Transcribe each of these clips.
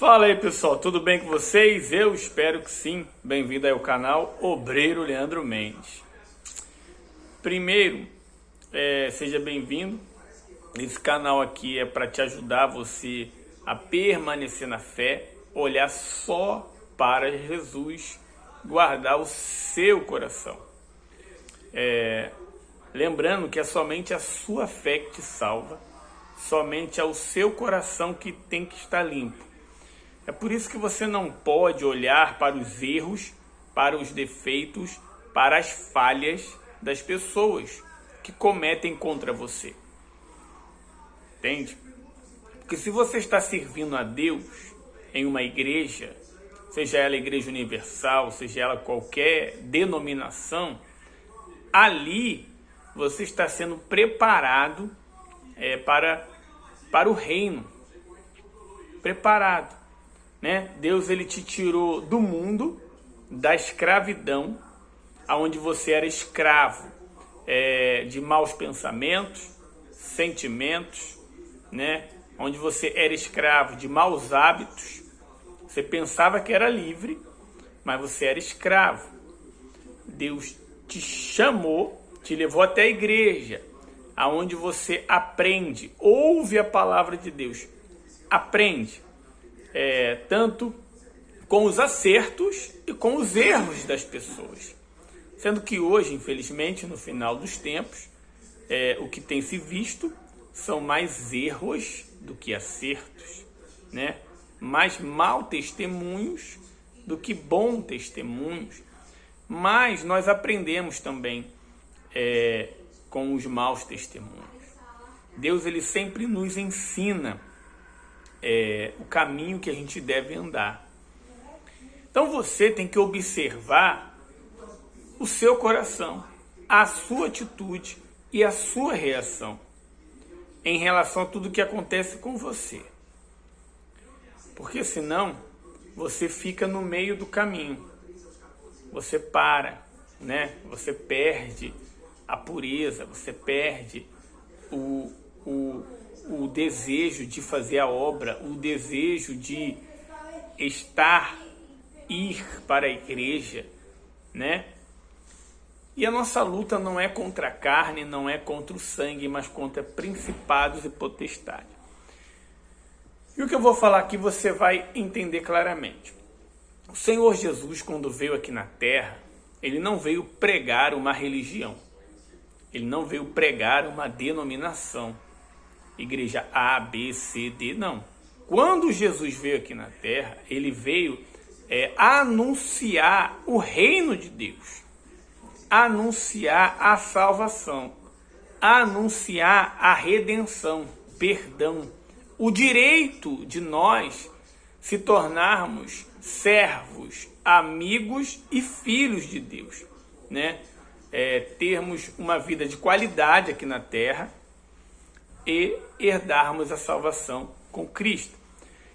Fala aí pessoal, tudo bem com vocês? Eu espero que sim. Bem-vindo aí ao canal Obreiro Leandro Mendes. Primeiro, seja bem-vindo. Esse canal aqui é para te ajudar você a permanecer na fé, olhar só para Jesus, guardar o seu coração. Lembrando que é somente a sua fé que te salva, somente é o seu coração que tem que estar limpo. É por isso que você não pode olhar para os erros, para os defeitos, para as falhas das pessoas que cometem contra você. Entende? Porque se você está servindo a Deus em uma igreja, seja ela igreja universal, seja ela qualquer denominação, ali você está sendo preparado para o reino. Preparado. Né? Deus ele te tirou do mundo, da escravidão, onde você era escravo de maus pensamentos, sentimentos, né? Onde você era escravo de maus hábitos. Você pensava que era livre, mas você era escravo. Deus te chamou, te levou até a igreja, aonde você aprende, ouve a palavra de Deus, aprende. Tanto com os acertos e com os erros das pessoas. Sendo que hoje, infelizmente, no final dos tempos, o que tem se visto são mais erros do que acertos, né? Mais mau testemunhos do que bons testemunhos. Mas nós aprendemos também com os maus testemunhos. Deus ele sempre nos ensina o caminho que a gente deve andar. Então você tem que observar o seu coração, a sua atitude e a sua reação em relação a tudo que acontece com você. Porque senão você fica no meio do caminho. Você para, né? Você perde a pureza, você perde o desejo de fazer a obra, o desejo de ir para a igreja, né? E a nossa luta não é contra a carne, não é contra o sangue, mas contra principados e potestades. E o que eu vou falar aqui você vai entender claramente. O Senhor Jesus, quando veio aqui na terra, ele não veio pregar uma religião. Ele não veio pregar uma denominação. Igreja A, B, C, D, não. Quando Jesus veio aqui na terra, ele veio anunciar o reino de Deus, anunciar a salvação, anunciar a redenção, perdão, o direito de nós se tornarmos servos, amigos e filhos de Deus, né? Termos uma vida de qualidade aqui na terra e herdarmos a salvação com Cristo.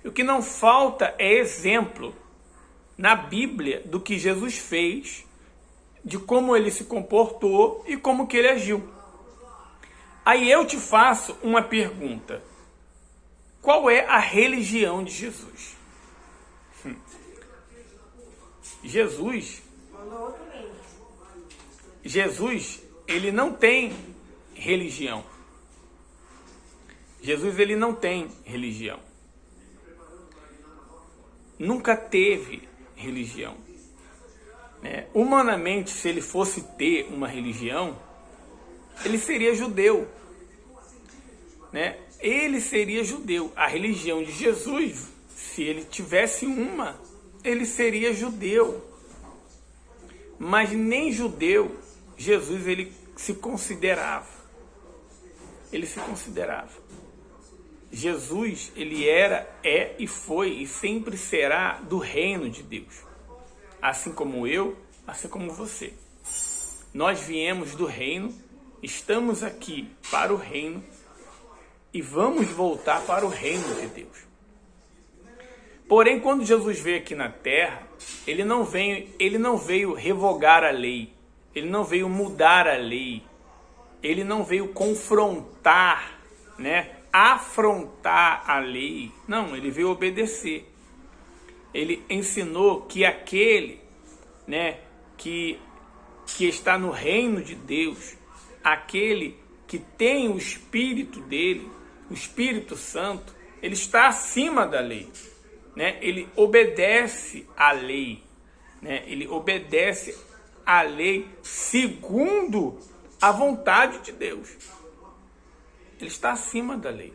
E o que não falta é exemplo na Bíblia do que Jesus fez, de como ele se comportou e como que ele agiu. Aí eu te faço uma pergunta. Qual é a religião de Jesus? Jesus, ele não tem religião. Jesus ele não tem religião. Nunca teve religião. Humanamente, se ele fosse ter uma religião, ele seria judeu. Ele seria judeu. A religião de Jesus, se ele tivesse uma, ele seria judeu. Mas nem judeu, Jesus ele se considerava. Ele se considerava. Jesus, ele era, e foi e sempre será do reino de Deus. Assim como eu, assim como você. Nós viemos do reino, estamos aqui para o reino e vamos voltar para o reino de Deus. Porém, quando Jesus veio aqui na terra, ele não veio revogar a lei, ele não veio mudar a lei, ele não veio confrontar, afrontar a lei. Não, ele veio obedecer. ele ensinou que aquele, né, que está no reino de Deus, aquele que tem o Espírito dele, o Espírito Santo, ele está acima da lei, né? Ele obedece à lei, né? Ele obedece à lei segundo a vontade de Deus. Ele está acima da lei.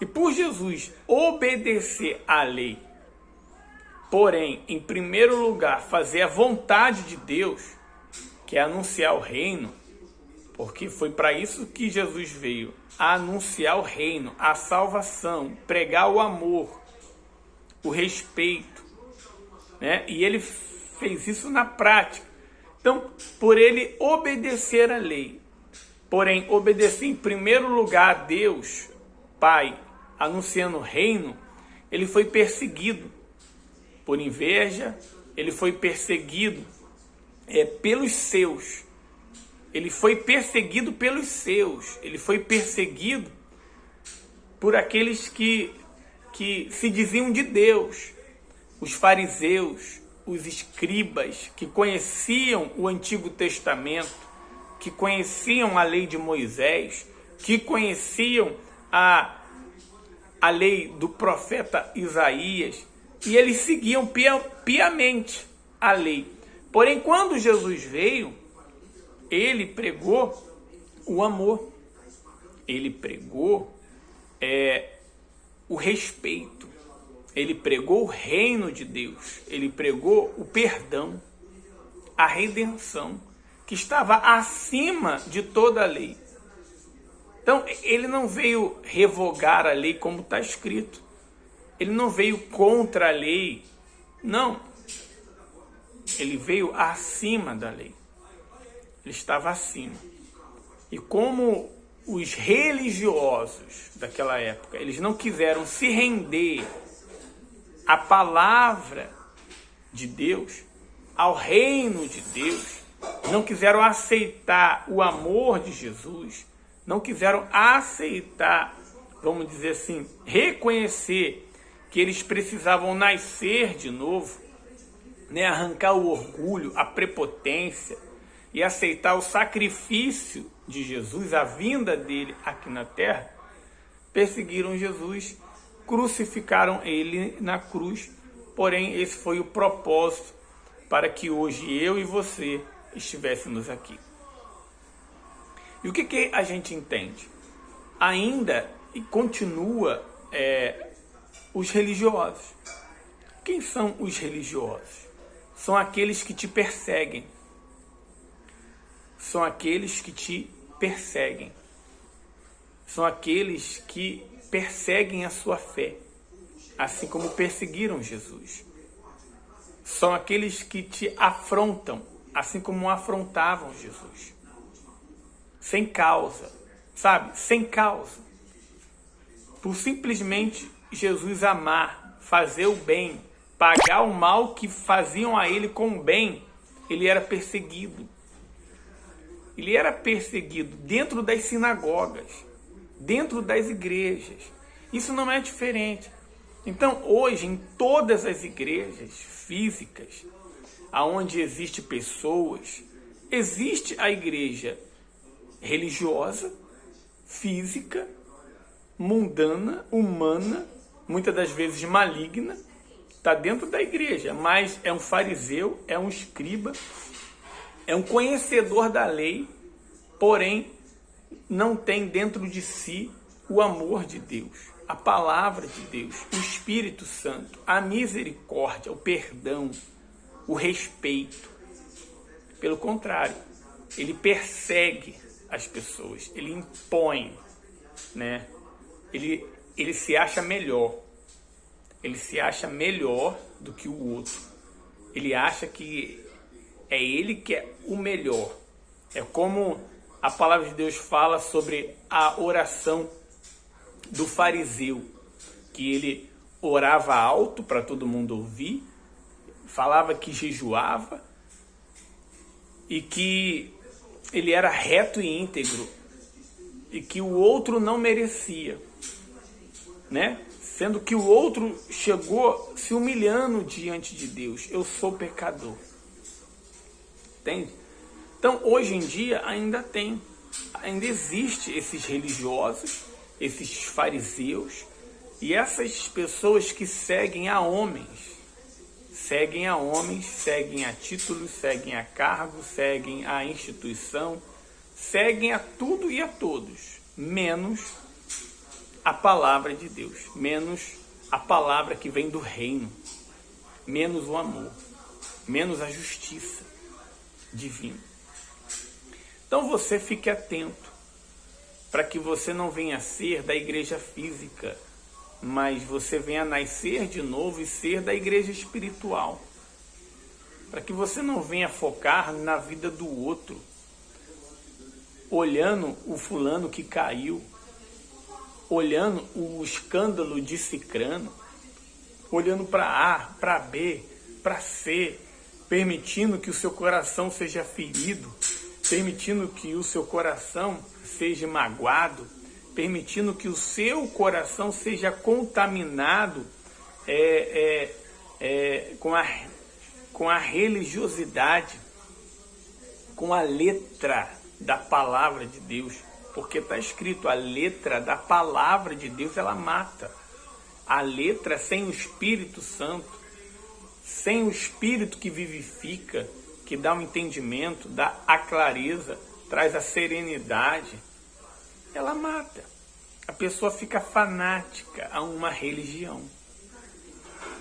E por Jesus obedecer à lei, porém, em primeiro lugar, fazer a vontade de Deus, que é anunciar o reino, porque foi para isso que Jesus veio, a anunciar o reino, a salvação, pregar o amor, o respeito, né? E ele fez isso na prática. Então, por ele obedecer à lei, porém, obedecer em primeiro lugar a Deus, Pai, anunciando o reino, ele foi perseguido por inveja, ele foi perseguido pelos seus. Ele foi perseguido pelos seus. Ele foi perseguido por aqueles que se diziam de Deus. Os fariseus, os escribas, que conheciam o Antigo Testamento, que conheciam a lei de Moisés, que conheciam a lei do profeta Isaías, e eles seguiam piamente a lei. Porém, quando Jesus veio, ele pregou o amor, ele pregou o respeito, ele pregou o reino de Deus, ele pregou o perdão, a redenção, que estava acima de toda a lei. Então, ele não veio revogar a lei como está escrito. Ele não veio contra a lei. Não. Ele veio acima da lei. Ele estava acima. E como os religiosos daquela época, eles não quiseram se render à palavra de Deus, ao reino de Deus, não quiseram aceitar o amor de Jesus, não quiseram aceitar, vamos dizer assim, reconhecer que eles precisavam nascer de novo, né, arrancar o orgulho, a prepotência e aceitar o sacrifício de Jesus, a vinda dele aqui na terra, perseguiram Jesus, crucificaram ele na cruz. Porém, esse foi o propósito para que hoje eu e você estivéssemos aqui. E o que a gente entende? Ainda e continua os religiosos. Quem são os religiosos? São aqueles que te perseguem. São aqueles que te perseguem. São aqueles que perseguem a sua fé, assim como perseguiram Jesus. São aqueles que te afrontam, assim como afrontavam Jesus. Sem causa, sabe? Sem causa. Por simplesmente Jesus amar, fazer o bem, pagar o mal que faziam a ele com o bem, ele era perseguido. Ele era perseguido dentro das sinagogas, dentro das igrejas. Isso não é diferente. Então, hoje, em todas as igrejas físicas, aonde existe pessoas, existe a igreja religiosa, física, mundana, humana, muitas das vezes maligna, está dentro da igreja, mas é um fariseu, é um escriba, é um conhecedor da lei, porém não tem dentro de si o amor de Deus, a palavra de Deus, o Espírito Santo, a misericórdia, o perdão, o respeito. Pelo contrário, ele persegue as pessoas, ele impõe, né? Ele se acha melhor. Ele se acha melhor do que o outro. Ele acha que é ele que é o melhor. É como a palavra de Deus fala sobre a oração do fariseu, que ele orava alto para todo mundo ouvir, falava que jejuava e que ele era reto e íntegro e que o outro não merecia, né? Sendo que o outro chegou se humilhando diante de Deus. Eu sou pecador. Entende? Então, hoje em dia, ainda existe esses religiosos, esses fariseus, e essas pessoas que seguem a homens. Seguem a títulos, seguem a cargos, seguem a instituição, seguem a tudo e a todos, menos a palavra de Deus, menos a palavra que vem do reino, menos o amor, menos a justiça divina. Então você fique atento para que você não venha ser da igreja física, mas você venha nascer de novo e ser da igreja espiritual. Para que você não venha focar na vida do outro, olhando o fulano que caiu, olhando o escândalo de Cicrano, olhando para A, para B, para C, permitindo que o seu coração seja ferido, permitindo que o seu coração seja magoado, permitindo que o seu coração seja contaminado com a religiosidade, com a letra da palavra de Deus. Porque está escrito, a letra da palavra de Deus, ela mata. A letra sem o Espírito Santo, sem o Espírito que vivifica, que dá um entendimento, dá a clareza, traz a serenidade, ela mata. A pessoa fica fanática a uma religião.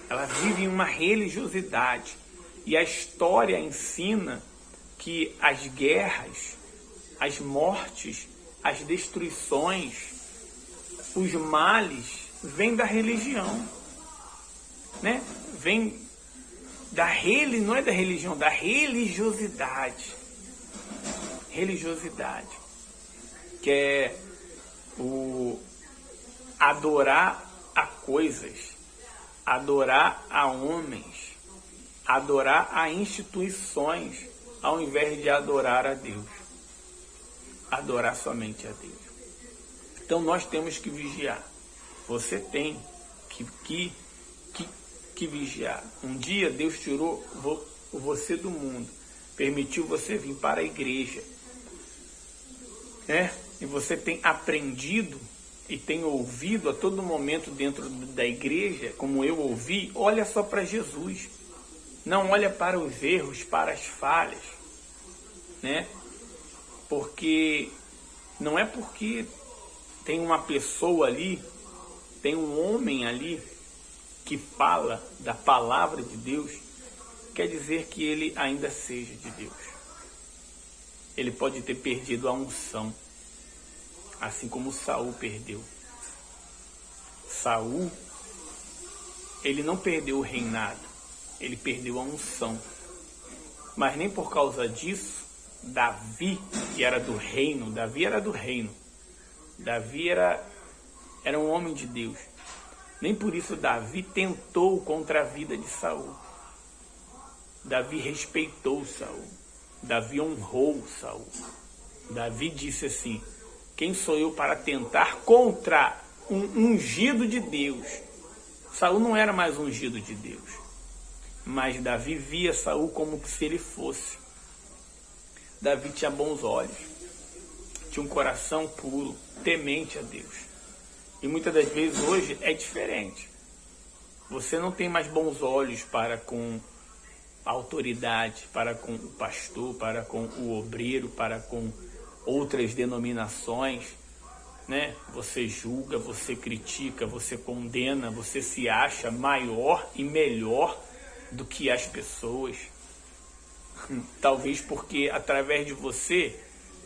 Ela vive em uma religiosidade. E a história ensina que as guerras, as mortes, as destruições, os males, vêm da religião. Né? Vem não é da religião, da religiosidade. Religiosidade. Que é o adorar a coisas, adorar a homens, adorar a instituições, ao invés de adorar a Deus. Adorar somente a Deus. Então nós temos que vigiar. Você tem que vigiar. Um dia Deus tirou você do mundo, permitiu você vir para a igreja, né? E você tem aprendido e tem ouvido a todo momento dentro da igreja, como eu ouvi, olha só para Jesus. Não olha para os erros, para as falhas, né? Porque não é porque tem uma pessoa ali, tem um homem ali que fala da palavra de Deus, quer dizer que ele ainda seja de Deus. Ele pode ter perdido a unção, assim como Saul perdeu. Saul, ele não perdeu o reinado, ele perdeu a unção. Mas nem por causa disso, Davi, que era do reino, Davi era um homem de Deus. Nem por isso Davi tentou contra a vida de Saul. Davi respeitou Saul. Davi honrou Saul. Davi disse assim: quem sou eu para tentar contra um ungido de Deus? Saul não era mais ungido de Deus, mas Davi via Saul como se ele fosse. Davi tinha bons olhos, tinha um coração puro, temente a Deus. E muitas das vezes hoje é diferente. Você não tem mais bons olhos para com a autoridade, para com o pastor, para com o obreiro, para com outras denominações, né? Você julga, você critica, você condena, você se acha maior e melhor do que as pessoas. Talvez porque através de você,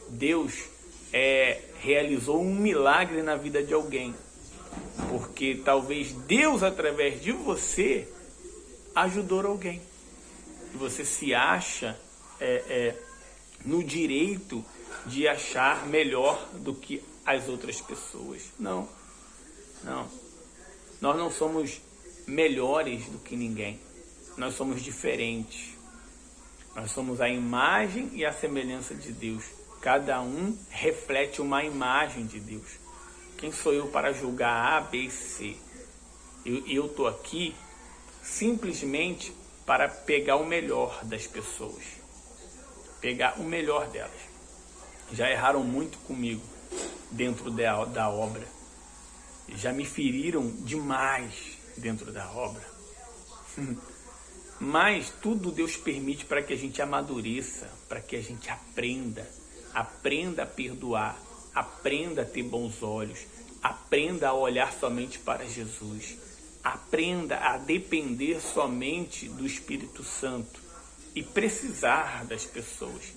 Deus realizou um milagre na vida de alguém. Porque talvez Deus, através de você, ajudou alguém. E você se acha no direito de achar melhor do que as outras pessoas. Não. Nós não somos melhores do que ninguém. Nós somos diferentes. Nós somos a imagem e a semelhança de Deus. Cada um reflete uma imagem de Deus. Quem sou eu para julgar A, B e C? Eu estou aqui simplesmente para pegar o melhor das pessoas, pegar o melhor delas. Já erraram muito comigo dentro da obra, já me feriram demais dentro da obra, mas tudo Deus permite para que a gente amadureça, para que a gente aprenda a perdoar, aprenda a ter bons olhos, aprenda a olhar somente para Jesus, aprenda a depender somente do Espírito Santo e precisar das pessoas.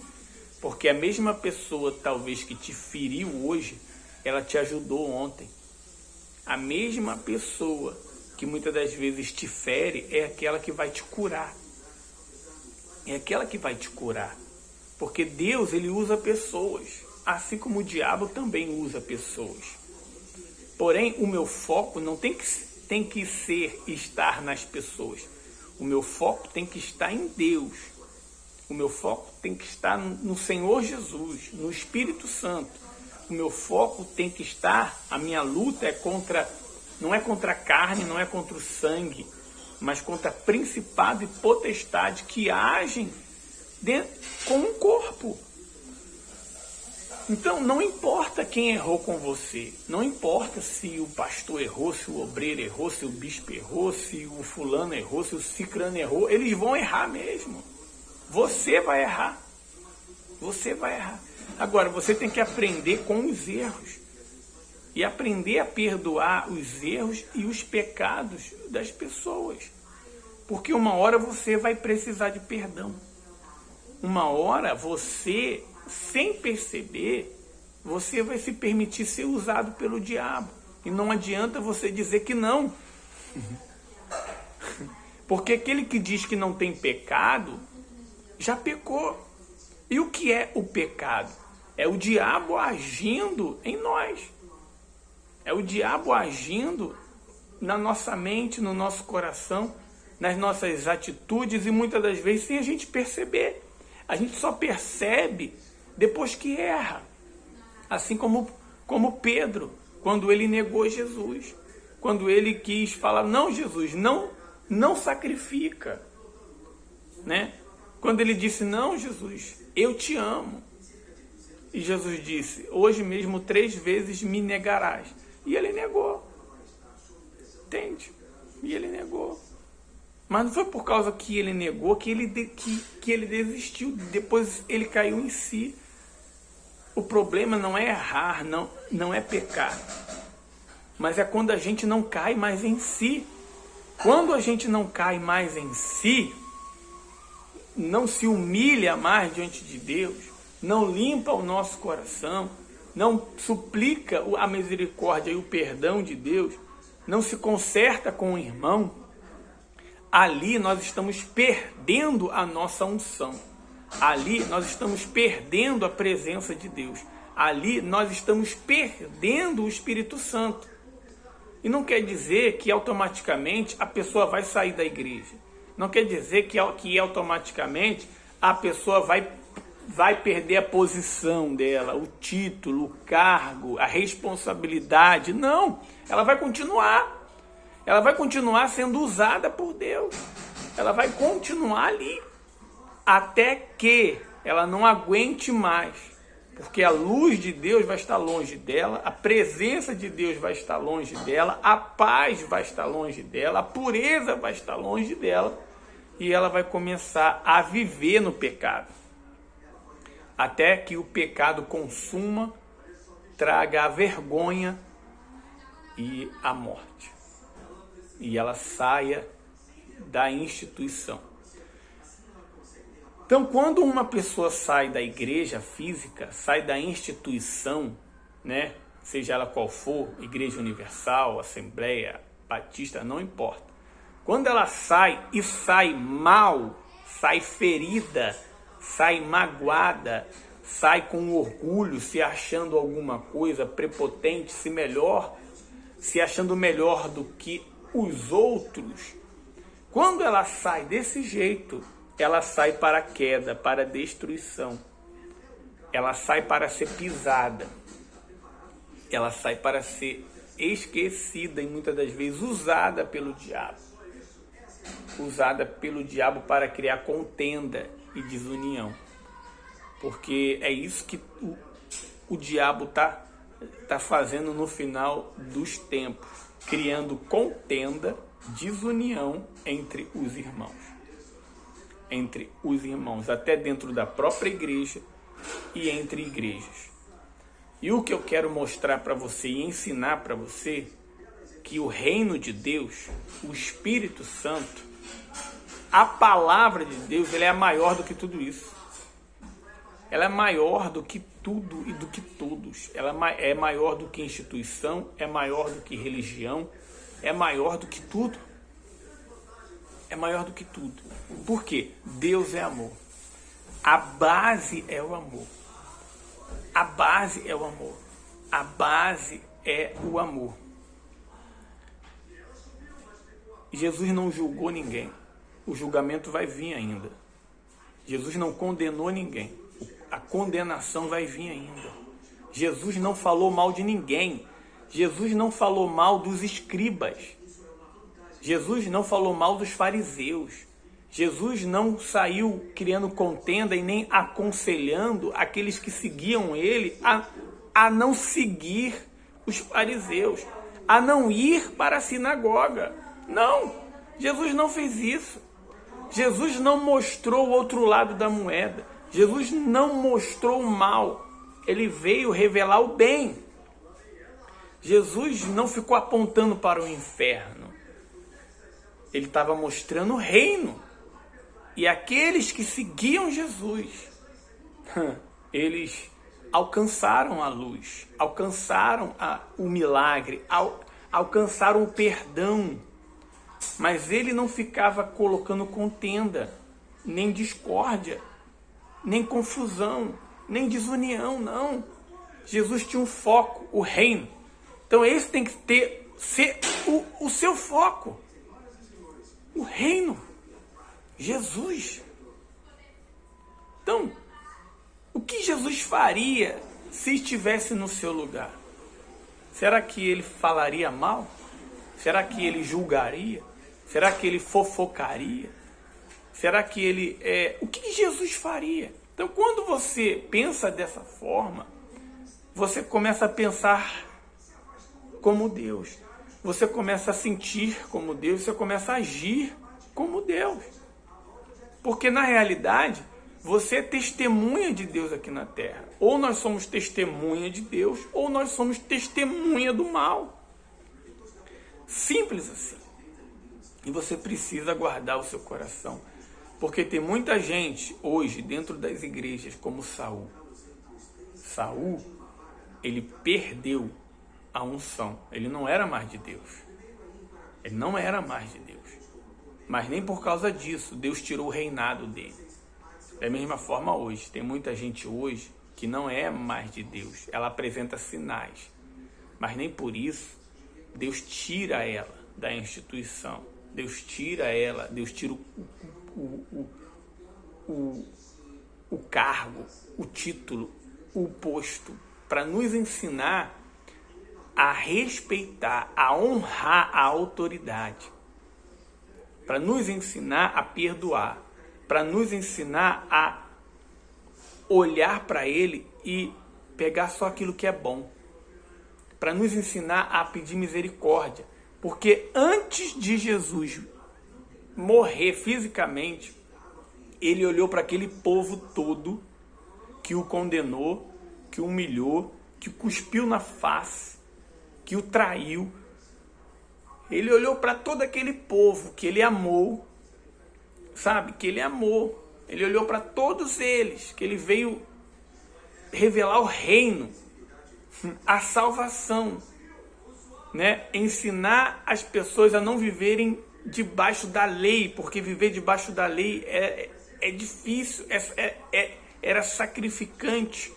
Porque a mesma pessoa talvez que te feriu hoje, ela te ajudou ontem. A mesma pessoa que muitas das vezes te fere é aquela que vai te curar. É aquela que vai te curar. Porque Deus, ele usa pessoas, assim como o diabo também usa pessoas. Porém, o meu foco não tem que ser estar nas pessoas. O meu foco tem que estar em Deus. O meu foco tem que estar no Senhor Jesus, no Espírito Santo. O meu foco tem que estar, a minha luta não é contra a carne, não é contra o sangue, mas contra principado e potestade que agem com um corpo. Então, não importa quem errou com você, não importa se o pastor errou, se o obreiro errou, se o bispo errou, se o fulano errou, se o cicrano errou, eles vão errar mesmo. Você vai errar. Você vai errar. Agora, você tem que aprender com os erros. E aprender a perdoar os erros e os pecados das pessoas. Porque uma hora você vai precisar de perdão. Uma hora você, sem perceber, você vai se permitir ser usado pelo diabo. E não adianta você dizer que não. Porque aquele que diz que não tem pecado, já pecou. E o que é o pecado? É o diabo agindo em nós. É o diabo agindo na nossa mente, no nosso coração, nas nossas atitudes e muitas das vezes sem a gente perceber. A gente só percebe depois que erra. Assim como Pedro, quando ele negou Jesus. Quando ele quis falar, não, Jesus, não sacrifica. Né? Quando ele disse, não, Jesus, eu te amo. E Jesus disse, hoje mesmo 3 vezes me negarás. E ele negou. Entende? E ele negou. Mas não foi por causa que ele negou que ele desistiu. Depois ele caiu em si. O problema não é errar, não é pecar. Mas é quando a gente não cai mais em si. Quando a gente não cai mais em si, não se humilha mais diante de Deus, não limpa o nosso coração, não suplica a misericórdia e o perdão de Deus, não se conserta com o irmão, ali nós estamos perdendo a nossa unção. Ali nós estamos perdendo a presença de Deus. Ali nós estamos perdendo o Espírito Santo. E não quer dizer que automaticamente a pessoa vai sair da igreja. Não quer dizer que automaticamente a pessoa vai perder a posição dela, o título, o cargo, a responsabilidade. Não, ela vai continuar. Ela vai continuar sendo usada por Deus. Ela vai continuar ali. Até que ela não aguente mais. Porque a luz de Deus vai estar longe dela, a presença de Deus vai estar longe dela, a paz vai estar longe dela, a pureza vai estar longe dela. E ela vai começar a viver no pecado. Até que o pecado consuma, traga a vergonha e a morte. E ela saia da instituição. Então, quando uma pessoa sai da igreja física, sai da instituição, né, seja ela qual for, Igreja Universal, Assembleia, Batista, não importa. Quando ela sai e sai mal, sai ferida, sai magoada, sai com orgulho, se achando alguma coisa, prepotente, se achando melhor do que os outros. Quando ela sai desse jeito, ela sai para a queda, para a destruição. Ela sai para ser pisada. Ela sai para ser esquecida e muitas das vezes usada pelo diabo. Usada pelo diabo para criar contenda e desunião. Porque é isso que o diabo tá fazendo no final dos tempos. Criando contenda, desunião entre os irmãos. Entre os irmãos, até dentro da própria igreja e entre igrejas. E o que eu quero mostrar para você e ensinar para você, que o reino de Deus, o Espírito Santo, a palavra de Deus, ela é maior do que tudo isso. Ela é maior do que tudo e do que todos. Ela é maior do que instituição, é maior do que religião, é maior do que tudo. É maior do que tudo. Por quê? Deus é amor. A base é o amor. A base é o amor. A base é o amor. Jesus não julgou ninguém. O julgamento vai vir ainda. Jesus não condenou ninguém. A condenação vai vir ainda. Jesus não falou mal de ninguém. Jesus não falou mal dos escribas. Jesus não falou mal dos fariseus. Jesus não saiu criando contenda e nem aconselhando aqueles que seguiam ele a não seguir os fariseus, a não ir para a sinagoga. Não, Jesus não fez isso. Jesus não mostrou o outro lado da moeda. Jesus não mostrou o mal. Ele veio revelar o bem. Jesus não ficou apontando para o inferno. Ele estava mostrando o reino. E aqueles que seguiam Jesus, eles alcançaram a luz, alcançaram o milagre, alcançaram o perdão. Mas ele não ficava colocando contenda, nem discórdia, nem confusão, nem desunião, não. Jesus tinha um foco, o reino. Então esse tem que ser o seu foco. O reino. Jesus. Então, o que Jesus faria se estivesse no seu lugar? Será que ele falaria mal? Será que ele julgaria? Será que ele fofocaria? Será que ele... O que Jesus faria? Então, quando você pensa dessa forma, você começa a pensar como Deus. Você começa a sentir como Deus. Você começa a agir como Deus. Porque, na realidade, você é testemunha de Deus aqui na Terra. Ou nós somos testemunha de Deus, ou nós somos testemunha do mal. Simples assim. E você precisa guardar o seu coração. Porque tem muita gente hoje dentro das igrejas como Saul. Saul, ele perdeu a unção. Ele não era mais de Deus. Ele não era mais de Deus. Mas nem por causa disso Deus tirou o reinado dele. Da mesma forma hoje. Tem muita gente hoje que não é mais de Deus. Ela apresenta sinais. Mas nem por isso Deus tira ela da instituição. Deus tira ela. Deus tira o cargo, o título, o posto. Para nos ensinar a respeitar, a honrar a autoridade. Para nos ensinar a perdoar, para nos ensinar a olhar para ele e pegar só aquilo que é bom, para nos ensinar a pedir misericórdia, porque antes de Jesus morrer fisicamente, ele olhou para aquele povo todo que o condenou, que o humilhou, que o cuspiu na face, que o traiu. Ele olhou para todo aquele povo que ele amou, sabe? Que ele amou. Ele olhou para todos eles, que ele veio revelar o reino, a salvação, né? Ensinar as pessoas a não viverem debaixo da lei, porque viver debaixo da lei é difícil, era sacrificante.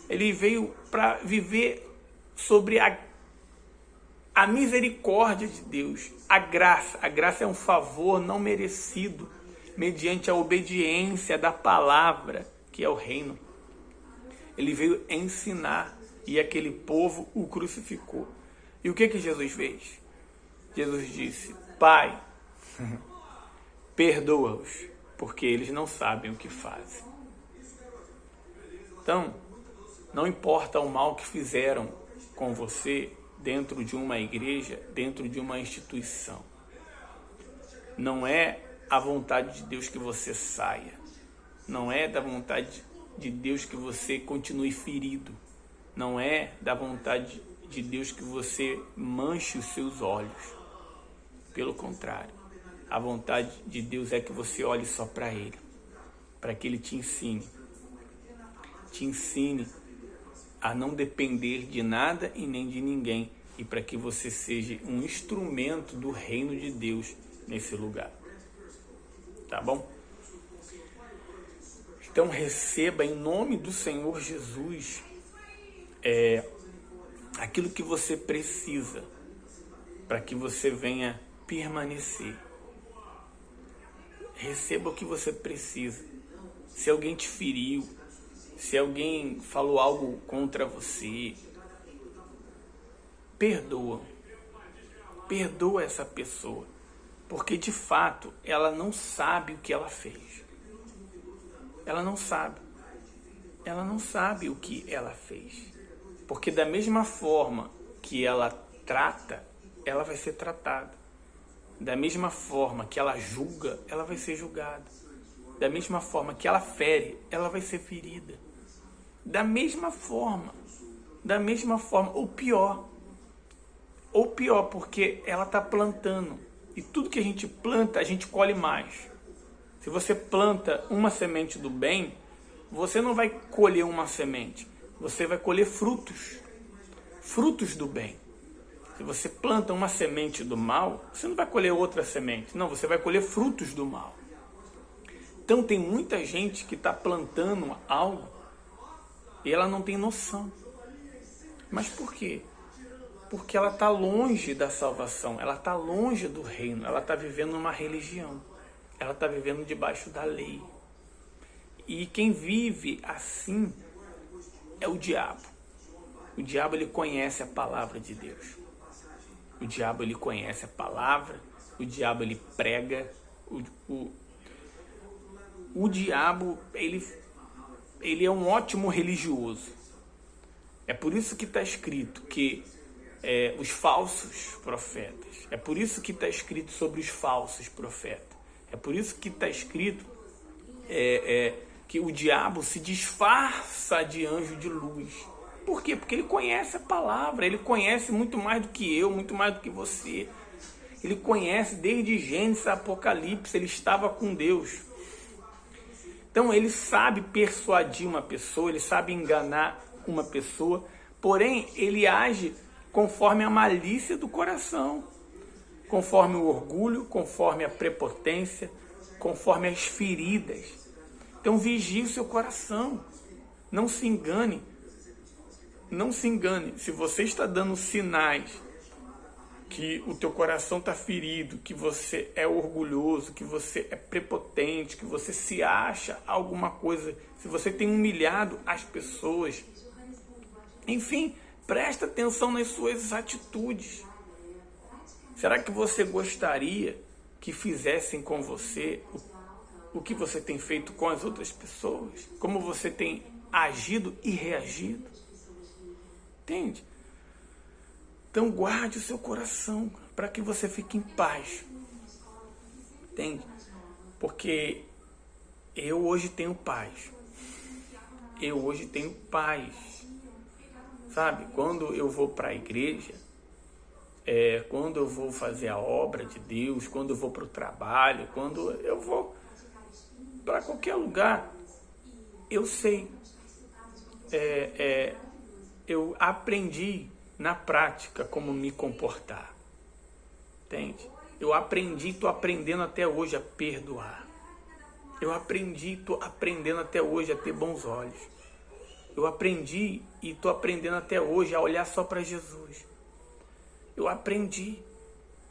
Ele veio para viver sobre a misericórdia de Deus, a graça. A graça é um favor não merecido, mediante a obediência da palavra, que é o reino. Ele veio ensinar, e aquele povo o crucificou. E o que Jesus fez? Jesus disse: Pai, perdoa-os, porque eles não sabem o que fazem. Então, não importa o mal que fizeram com você dentro de uma igreja, dentro de uma instituição. Não é a vontade de Deus que você saia. Não é da vontade de Deus que você continue ferido. Não é da vontade de Deus que você manche os seus olhos. Pelo contrário, a vontade de Deus é que você olhe só para Ele, para que Ele te ensine a não depender de nada e nem de ninguém, e para que você seja um instrumento do reino de Deus nesse lugar. Tá bom? Então receba em nome do Senhor Jesus aquilo que você precisa para que você venha permanecer. Receba o que você precisa. Se alguém te feriu, se alguém falou algo contra você, perdoa essa pessoa, porque de fato ela não sabe o que ela fez. Ela não sabe o que ela fez, porque da mesma forma que ela trata, ela vai ser tratada. Da mesma forma que ela julga, ela vai ser julgada. Da mesma forma que ela fere, ela vai ser ferida. Da mesma forma, ou pior, porque ela está plantando. E tudo que a gente planta, a gente colhe mais. Se você planta uma semente do bem, você não vai colher uma semente, você vai colher frutos do bem. Se você planta uma semente do mal, você não vai colher outra semente, não, você vai colher frutos do mal. Então tem muita gente que está plantando algo e ela não tem noção. Mas por quê? Porque ela está longe da salvação, ela está longe do reino, ela está vivendo uma religião, ela está vivendo debaixo da lei. E quem vive assim é o diabo. O diabo, ele conhece a palavra de Deus. O diabo, ele conhece a palavra, o diabo, ele prega, o diabo, ele é um ótimo religioso. É por isso que está escrito que os falsos profetas, é por isso que está escrito sobre os falsos profetas, é por isso que está escrito que o diabo se disfarça de anjo de luz. Por quê? Porque ele conhece a palavra, ele conhece muito mais do que eu, muito mais do que você. Ele conhece desde Gênesis a Apocalipse, ele estava com Deus. Então ele sabe persuadir uma pessoa, ele sabe enganar uma pessoa, porém ele age conforme a malícia do coração, conforme o orgulho, conforme a prepotência, conforme as feridas. Então vigie o seu coração, não se engane. Não se engane, se você está dando sinais que o teu coração está ferido, que você é orgulhoso, que você é prepotente, que você se acha alguma coisa, se você tem humilhado as pessoas, enfim, presta atenção nas suas atitudes. Será que você gostaria que fizessem com você o que você tem feito com as outras pessoas? Como você tem agido e reagido? Entende? Então guarde o seu coração para que você fique em paz. Entende? Porque eu hoje tenho paz. Eu hoje tenho paz. Sabe? Quando eu vou para a igreja, quando eu vou fazer a obra de Deus, quando eu vou para o trabalho, quando eu vou para qualquer lugar, eu sei. Eu aprendi na prática como me comportar. Entende? Eu aprendi, estou aprendendo até hoje a perdoar. Eu aprendi, estou aprendendo até hoje a ter bons olhos. Eu aprendi e estou aprendendo até hoje a olhar só para Jesus. Eu aprendi.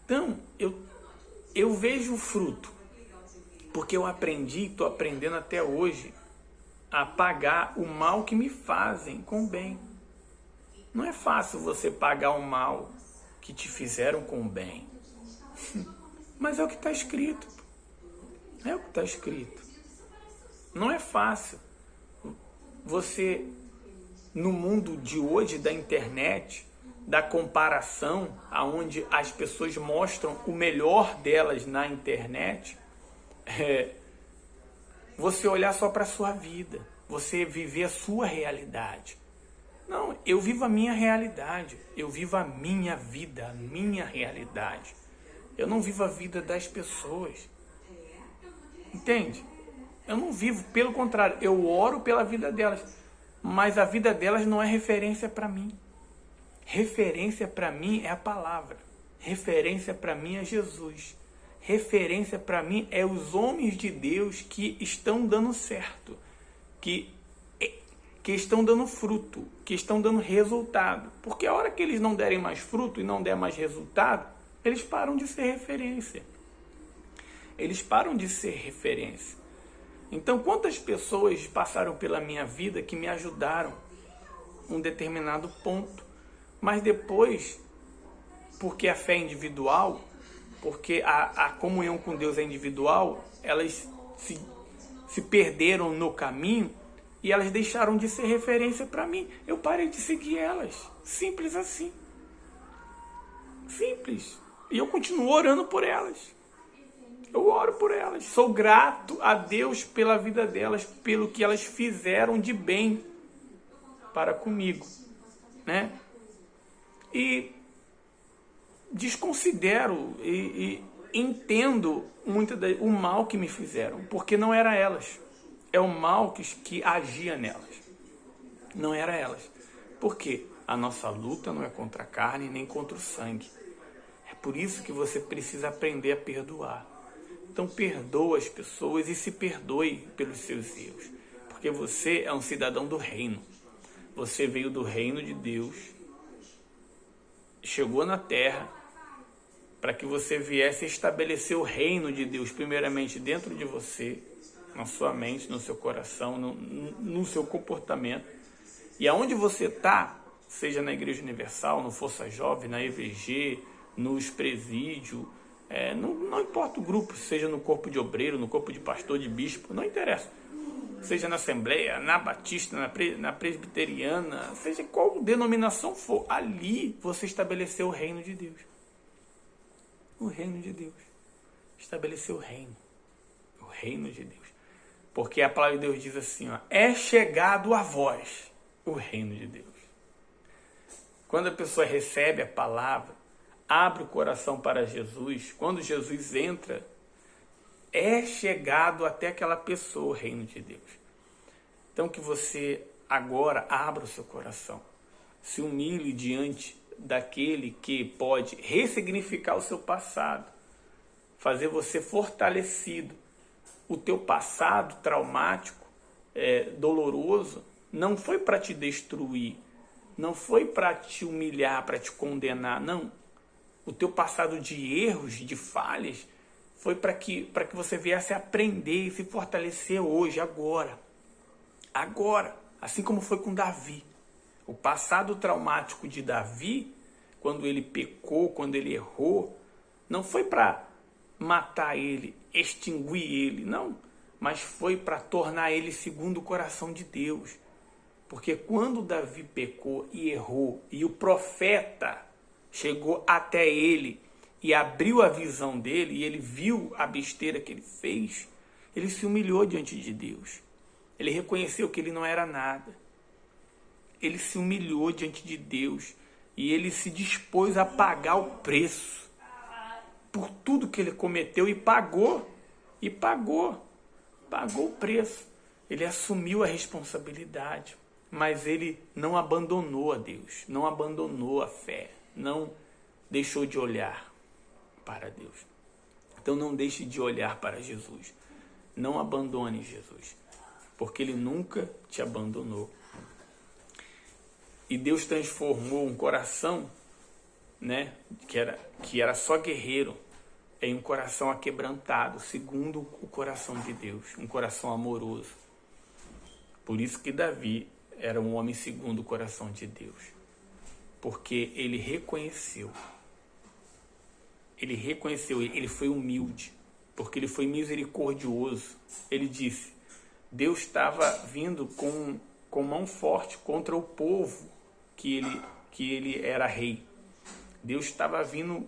Então, eu vejo o fruto. Porque eu aprendi e estou aprendendo até hoje a pagar o mal que me fazem com o bem. Não é fácil você pagar o mal que te fizeram com o bem. Mas é o que está escrito. É o que está escrito. Não é fácil. Você, no mundo de hoje da internet, da comparação, aonde as pessoas mostram o melhor delas na internet, você olhar só para a sua vida, você viver a sua realidade. Não, eu vivo a minha realidade, eu vivo a minha vida, a minha realidade. Eu não vivo a vida das pessoas. Entende? Eu não vivo, pelo contrário, eu oro pela vida delas, mas a vida delas não é referência para mim. Referência para mim é a palavra. Referência para mim é Jesus. Referência para mim é os homens de Deus que estão dando certo, que estão dando fruto, que estão dando resultado. Porque a hora que eles não derem mais fruto e não der mais resultado, eles param de ser referência. Eles param de ser referência. Então, quantas pessoas passaram pela minha vida que me ajudaram em um determinado ponto, mas depois, porque a fé é individual, porque a comunhão com Deus é individual, elas se perderam no caminho e elas deixaram de ser referência para mim. Eu parei de seguir elas. Simples assim. Simples. E eu continuo orando por elas. Eu oro por elas. Sou grato a Deus pela vida delas, pelo que elas fizeram de bem para comigo, né? E desconsidero e entendo muito o mal que me fizeram, porque não era elas. É o mal que agia nelas. Não era elas. Por quê? A nossa luta não é contra a carne nem contra o sangue. É por isso que você precisa aprender a perdoar. Então perdoa as pessoas e se perdoe pelos seus erros. Porque você é um cidadão do reino. Você veio do reino de Deus, chegou na terra para que você viesse estabelecer o reino de Deus, primeiramente dentro de você, na sua mente, no seu coração, no seu comportamento. E aonde você está, seja na Igreja Universal, no Força Jovem, na EVG, nos presídios, não importa o grupo, seja no corpo de obreiro, no corpo de pastor, de bispo, não interessa. Seja na Assembleia, na Batista, na Presbiteriana, seja qual denominação for, ali você estabeleceu o reino de Deus. O reino de Deus. Estabeleceu o reino. O reino de Deus. Porque a palavra de Deus diz assim, ó, é chegado a vós o reino de Deus. Quando a pessoa recebe a palavra, abre o coração para Jesus, quando Jesus entra, é chegado até aquela pessoa o reino de Deus. Então que você agora abra o seu coração, se humilhe diante daquele que pode ressignificar o seu passado, fazer você fortalecido. O teu passado traumático, doloroso, não foi para te destruir, não foi para te humilhar, para te condenar, não. O teu passado de erros, de falhas, foi para que você viesse a aprender e se fortalecer hoje, agora. Agora, assim como foi com Davi. O passado traumático de Davi, quando ele pecou, quando ele errou, não foi para matar ele, extinguir ele, não. Mas foi para tornar ele segundo o coração de Deus. Porque quando Davi pecou e errou, e o profeta chegou até ele e abriu a visão dele, e ele viu a besteira que ele fez, ele se humilhou diante de Deus. Ele reconheceu que ele não era nada. Ele se humilhou diante de Deus e ele se dispôs a pagar o preço por tudo que ele cometeu e pagou. E pagou o preço. Ele assumiu a responsabilidade, mas ele não abandonou a Deus, não abandonou a fé, não deixou de olhar para Deus. Então não deixe de olhar para Jesus. Não abandone Jesus, porque ele nunca te abandonou. E Deus transformou um coração, né, que era só guerreiro, em um coração aquebrantado, segundo o coração de Deus, um coração amoroso. Por isso que Davi era um homem segundo o coração de Deus, porque ele reconheceu Ele reconheceu, ele foi humilde, porque ele foi misericordioso. Ele disse, Deus estava vindo com mão forte contra o povo que ele era rei. Deus estava vindo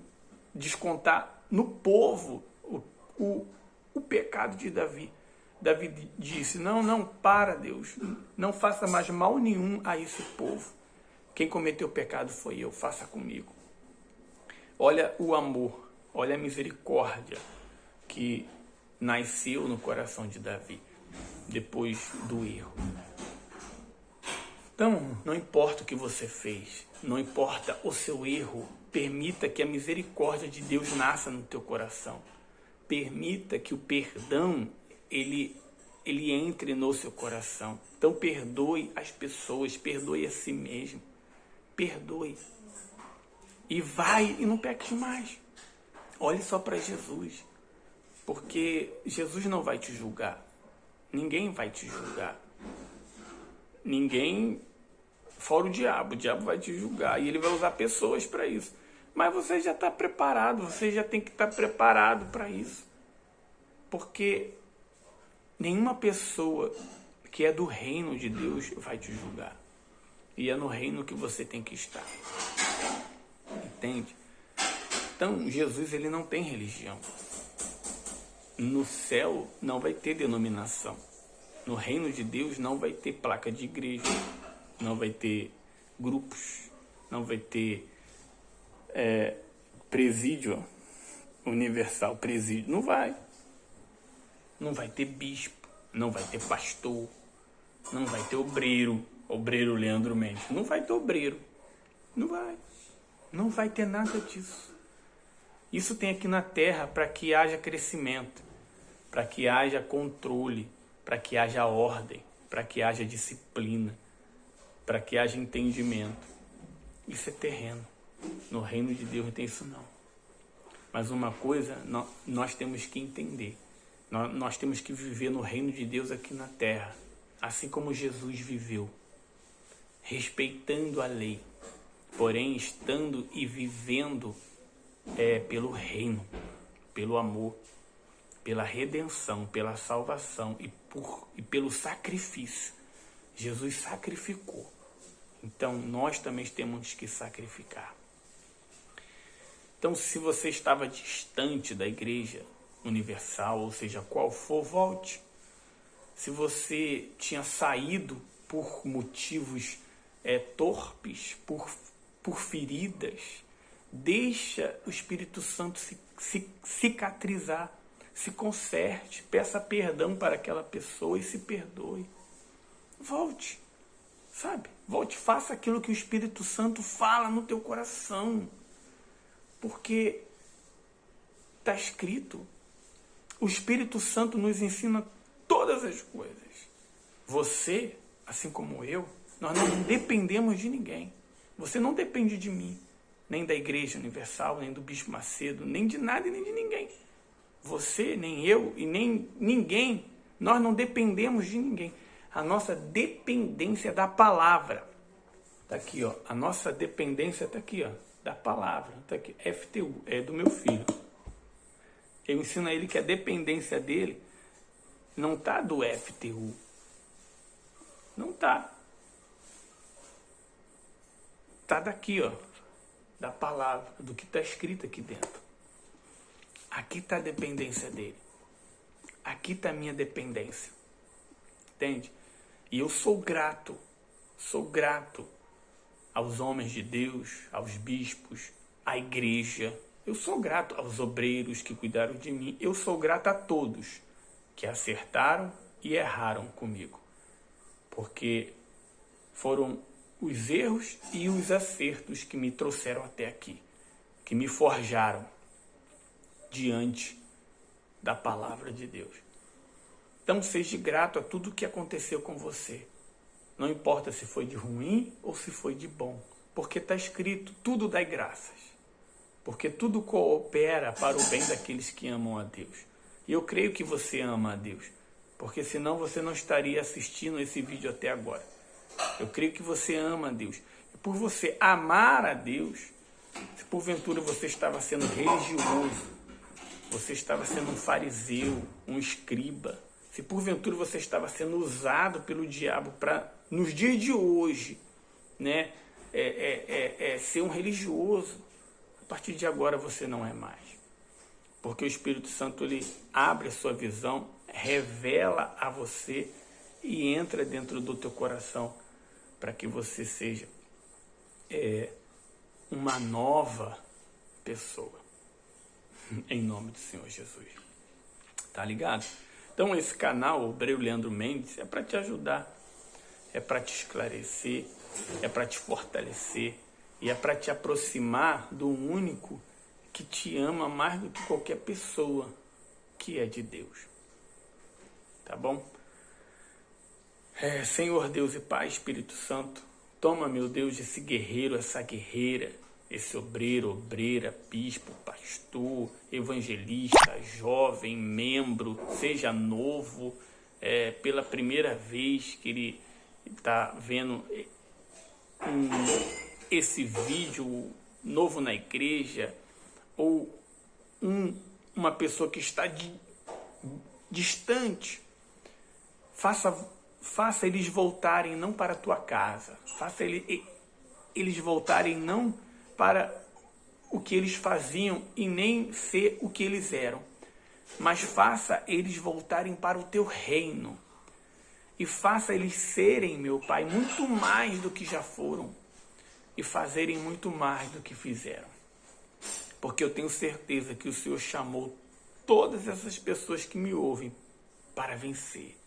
descontar no povo o pecado de Davi. Davi disse, não, para Deus, não faça mais mal nenhum a esse povo. Quem cometeu o pecado foi eu, faça comigo. Olha o amor, olha a misericórdia que nasceu no coração de Davi, depois do erro. Então, não importa o que você fez, não importa o seu erro, permita que a misericórdia de Deus nasça no teu coração. Permita que o perdão, ele entre no seu coração. Então, perdoe as pessoas, perdoe a si mesmo. Perdoe. E vai e não peques mais. Olhe só para Jesus. Porque Jesus não vai te julgar. Ninguém vai te julgar. Ninguém, fora o diabo vai te julgar e ele vai usar pessoas para isso. Mas você já está preparado, você já tem que estar preparado para isso. Porque nenhuma pessoa que é do reino de Deus vai te julgar. E é no reino que você tem que estar. Entende? Então, Jesus, ele não tem religião. No céu não vai ter denominação. No reino de Deus não vai ter placa de igreja, não vai ter grupos, não vai ter presídio universal, presídio, não vai. Não vai ter bispo, não vai ter pastor, não vai ter obreiro Leandro Mendes, não vai ter obreiro, não vai ter nada disso. Isso tem aqui na terra para que haja crescimento, para que haja controle, para que haja ordem, para que haja disciplina, para que haja entendimento. Isso é terreno. No reino de Deus não tem isso não. Mas uma coisa nós temos que entender. Nós temos que viver no reino de Deus aqui na terra, assim como Jesus viveu, respeitando a lei, porém estando e vivendo pelo reino, pelo amor, pela redenção, pela salvação e pelo sacrifício. Jesus sacrificou. Então, nós também temos que sacrificar. Então, se você estava distante da igreja universal, ou seja, qual for, volte. Se você tinha saído por motivos torpes, por feridas, deixa o Espírito Santo se cicatrizar, se conserte, peça perdão para aquela pessoa e se perdoe. Volte, sabe? Volte, faça aquilo que o Espírito Santo fala no teu coração. Porque está escrito, o Espírito Santo nos ensina todas as coisas. Você, assim como eu, nós não dependemos de ninguém. Você não depende de mim, nem da Igreja Universal, nem do Bispo Macedo, nem de nada e nem de ninguém. Você, nem eu e nem ninguém, nós não dependemos de ninguém. A nossa dependência é da palavra. Está aqui, ó. A nossa dependência está aqui, ó, da palavra. Está aqui, FTU, é do meu filho. Eu ensino a ele que a dependência dele não está do FTU. Não está. Está daqui, ó, da palavra, do que está escrito aqui dentro. Aqui está a dependência dele. Aqui está a minha dependência. Entende? E eu sou grato aos homens de Deus, aos bispos, à igreja. Eu sou grato aos obreiros que cuidaram de mim. Eu sou grato a todos que acertaram e erraram comigo. Porque foram os erros e os acertos que me trouxeram até aqui, que me forjaram diante da palavra de Deus. Então seja grato a tudo que aconteceu com você. Não importa se foi de ruim ou se foi de bom, porque está escrito, tudo dá graças. Porque tudo coopera para o bem daqueles que amam a Deus. E eu creio que você ama a Deus, porque senão você não estaria assistindo esse vídeo até agora. Eu creio que você ama a Deus. E por você amar a Deus, Se porventura você estava sendo religioso, você estava sendo um fariseu, um escriba, se porventura você estava sendo usado pelo diabo para, nos dias de hoje, né, ser um religioso, a partir de agora você não é mais. Porque o Espírito Santo, ele abre a sua visão, revela a você e entra dentro do teu coração para que você seja uma nova pessoa. Em nome do Senhor Jesus. Tá ligado? Então esse canal, o Breu Leandro Mendes, é para te ajudar, é para te esclarecer, é para te fortalecer e é para te aproximar do único que te ama mais do que qualquer pessoa, que é de Deus. Tá bom? Senhor Deus e Pai, Espírito Santo, toma, meu Deus, esse guerreiro, essa guerreira, esse obreiro, obreira, bispo, pastor, evangelista, jovem, membro, seja novo, pela primeira vez que ele está vendo esse vídeo novo na igreja, ou uma pessoa que está distante, faça eles voltarem não para a tua casa, faça eles voltarem não para o que eles faziam e nem ser o que eles eram, mas faça eles voltarem para o teu reino e faça eles serem, meu Pai, muito mais do que já foram e fazerem muito mais do que fizeram. Porque eu tenho certeza que o Senhor chamou todas essas pessoas que me ouvem para vencer,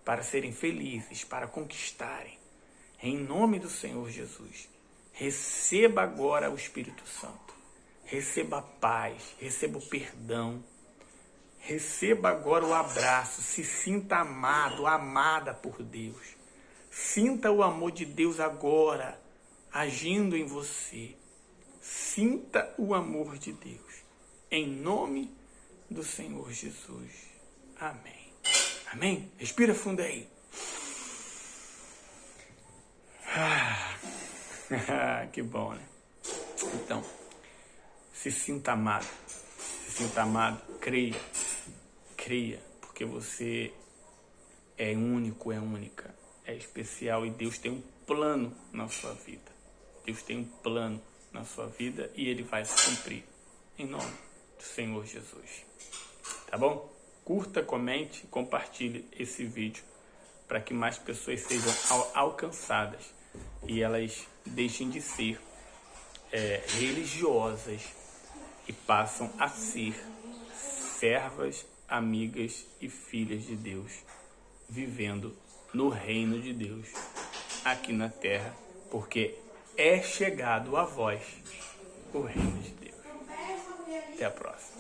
para serem felizes, para conquistarem. Em nome do Senhor Jesus, receba agora o Espírito Santo, receba a paz, receba o perdão, receba agora o abraço, se sinta amado, amada por Deus. Sinta o amor de Deus agora agindo em você. Sinta o amor de Deus, em nome do Senhor Jesus. Amém. Amém? Respira fundo aí. Que bom, né? Então, se sinta amado. Se sinta amado, creia. Creia, porque você é único, é única, é especial e Deus tem um plano na sua vida. Deus tem um plano na sua vida e ele vai se cumprir. Em nome do Senhor Jesus. Tá bom? Curta, comente, compartilhe esse vídeo para que mais pessoas sejam alcançadas e elas deixem de ser religiosas e passam a ser servas, amigas e filhas de Deus, vivendo no reino de Deus aqui na terra, porque é chegado a vós o reino de Deus. Até a próxima.